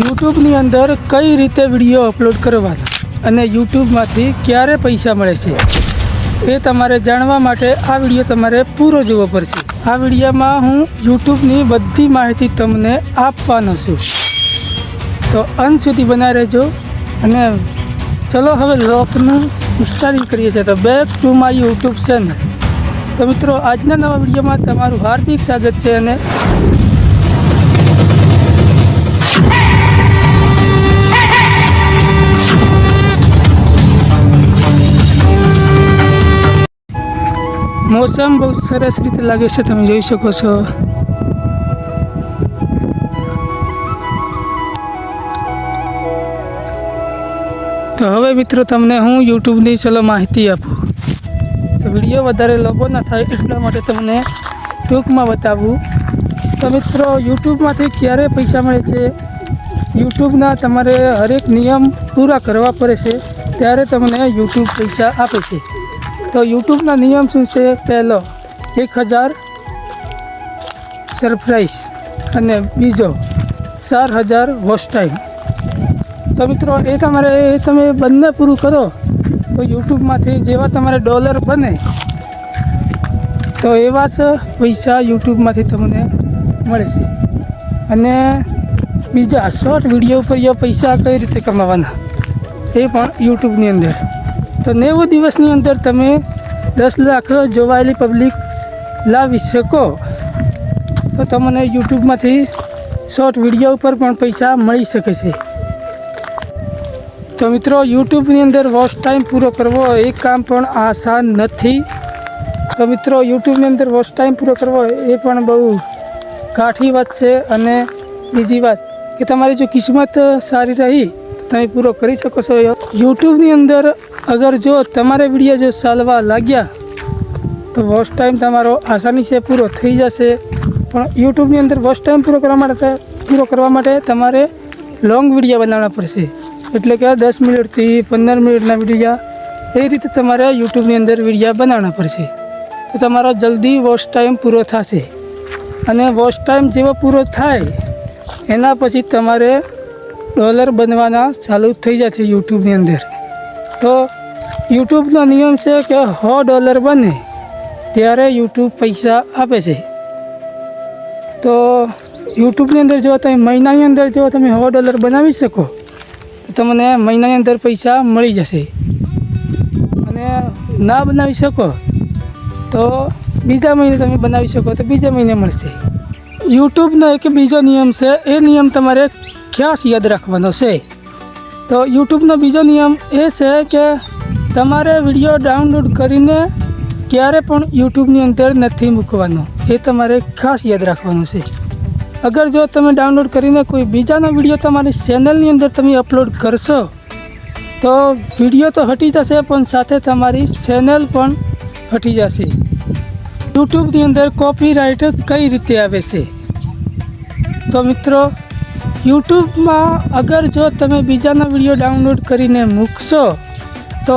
યુટ્યુબની અંદર કઈ રીતે વિડીયો અપલોડ કરવાના અને યુટ્યુબમાંથી ક્યારે પૈસા મળે છે એ તમારે જાણવા માટે આ વિડીયો તમારે પૂરો જોવો પડશે। આ વિડીયોમાં હું યુટ્યુબની બધી માહિતી તમને આપવાનો છું, તો અંત સુધી બનાવી રહેજો। અને ચલો હવે વ્લોગનું સ્ટાર્ટિંગ કરીએ છીએ। તો back to my YouTube channel. તો મિત્રો, આજના નવા વિડીયોમાં તમારું હાર્દિક સ્વાગત છે। અને मौसम बहुत सरस रीते लगे से तमे જોઈ શકો છો। तो હવે મિત્રો તમને હું યુટ્યુબની ચલો માહિતી આપું। તો વિડીયો વધારે લાંબો ન થાય એટલા માટે તમને ટૂંકમાં બતાવું। તો મિત્રો, યુટ્યુબમાંથી ક્યારે પૈસા મળે છે, યુટ્યુબના તમારે હરેક નિયમ પૂરા કરવા પડે છે ત્યારે તમને યુટ્યુબ પૈસા આપે છે। तो यूट्यूबना नियम शू है? पहलो 1000 सरप्राइज अने बीजो 4000 वॉच टाइम। तो मित्रों, ये तमे बंने पूरू करो तो यूट्यूब में जेवा तमारे डॉलर बने तो एवा ज पैसा यूट्यूब में तमने मळे छे। अने बीजा शॉर्ट विडियो पर ये पैसा कई रीते कमावाना ए पण यूट्यूबनी अंदर। तो 90 दिवसनी अंदर तमे 10 लाख जोवायेली पब्लिक लावी शको तो तमने यूट्यूब में शॉर्ट विडियो पर पण पैसा मळी शके छे। तो मित्रों, यूट्यूबनी अंदर वॉच टाइम पूरो करवो एक काम पण आसान नथी। तो मित्रों, यूट्यूबनी अंदर वॉच टाइम पूरो करवो ए पण बहु काठी वात छे। अने बीजी वात के तमारी जो किस्मत सारी रही તમે પૂરો કરી શકો છો। યુટ્યુબની અંદર અગર જો તમારે વિડીયો જો ચાલવા લાગ્યા તો વોચ ટાઈમ તમારો આસાની છે પૂરો થઈ જશે। પણ યુટ્યુબની અંદર વોચ ટાઈમ પૂરો કરવા માટે તમારે લોંગ વિડીયો બનાવવા પડશે, એટલે કે 10 મિનિટથી 15 મિનિટના વિડીયો એ રીતે તમારે યુટ્યુબની અંદર વિડીયો બનાવવા પડશે તો તમારો જલ્દી વોચ ટાઈમ પૂરો થશે। અને વોચ ટાઈમ જેવો પૂરો થાય એના પછી તમારે डॉलर बनवाना चालू थी जाए यूट्यूबनी अंदर। तो यूट्यूबनो नियम है कि $100 बने त्यारे यूट्यूब पैसा आपे छे। तो यूट्यूबनी अंदर जो तमे महीनानी अंदर जो तमे $100 बनावी शको तो तमने महीनानी अंदर पैसा मळी जशे। अने ना बनावी शको तो बीजा महीने तमे बनावी शको तो बीजा महीने मळशे। यूट्यूबनो एक बीजो नियम है, ए नियम तमारे खास याद रखवानो छे। तो यूट्यूबनो बीजो नियम ए है कि तमारे विडियो डाउनलॉड करीने क्यारे पण यूट्यूबनी अंदर नहीं मूकवानो, ए तमारे खास याद रखवानो छे। अगर जो तमे डाउनलॉड करीने कोई बीजानो विडियो तमारी चेनलनी अंदर तमे अपलोड करशो तो विडियो तो हटी जशे पण साथे तमारी चेनल पण हटी जशे। यूट्यूबनी अंदर कॉपीराइट कई रीते आवे छे? तो मित्रों, यूट्यूब में अगर जो तमे बीजाना विडियो डाउनलॉड करीने मूकशो तो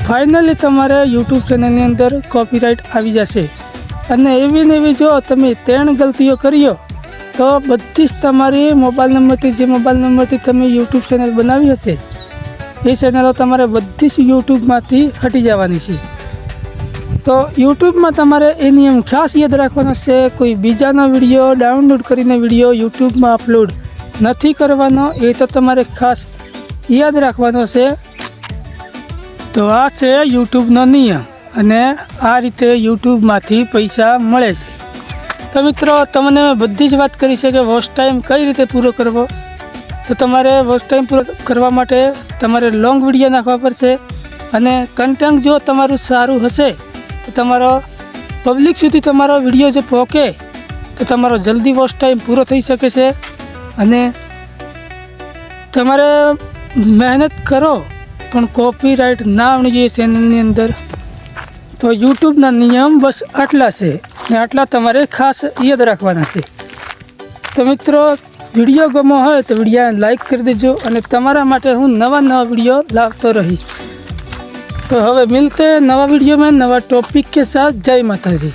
फाइनली तमारे यूट्यूब चेनल अंदर कॉपीराइट आवी जशे। अने एवी ने एवी जो तमे 3 गलतीओ करीओ तो बधी ज तमारी मोबाइल नंबर जे मोबाइल नंबर तमे यूट्यूब चेनल बनावी हशे ए चेनलो तमारे बधी ज यूट्यूब मांथी हटी जवानी छे। तो यूट्यूब में तमारे ए नियम खास याद राखवानो छे, कोई बीजानो विडियो डाउनलॉड करीने विडियो यूट्यूब में अपलोड नहीं करवानो, ये तो तमारे खास याद रखवानो छे। तो आ छे यूट्यूबनो नियम अने आ रीते यूट्यूब मांथी पैसा मळे छे। तो मित्रों, तमने बधी ज वात करी छे कि वॉच टाइम कई रीते पूरो करवो। तो तमारे वॉच टाइम पूरो करवा माटे तमारे लॉन्ग विडियो नाखवा पड़शे अने कन्टेंट जो तमारुं सारुं हशे तो तमारो पब्लिक सुधी तमारो विडियो जो पहोंचे तो तमारो जल्दी वॉच टाइम पूरो थई शके छे। अने तमारे मेहनत करो पण कॉपीराइट ना आवनी जोईए चेनलनी अंदर। तो यूट्यूबना नियम बस आटला छे ने आटला तमारे खास याद राखवाना छे। तो मित्रों, विडियो गमो होय तो विडियो लाइक कर देजो अने तमारा माटे हूँ नवा विडियो लावतो रहीश। तो हवे मिलते नवा वीडियो में नवा टॉपिक के साथ। जय माताजी।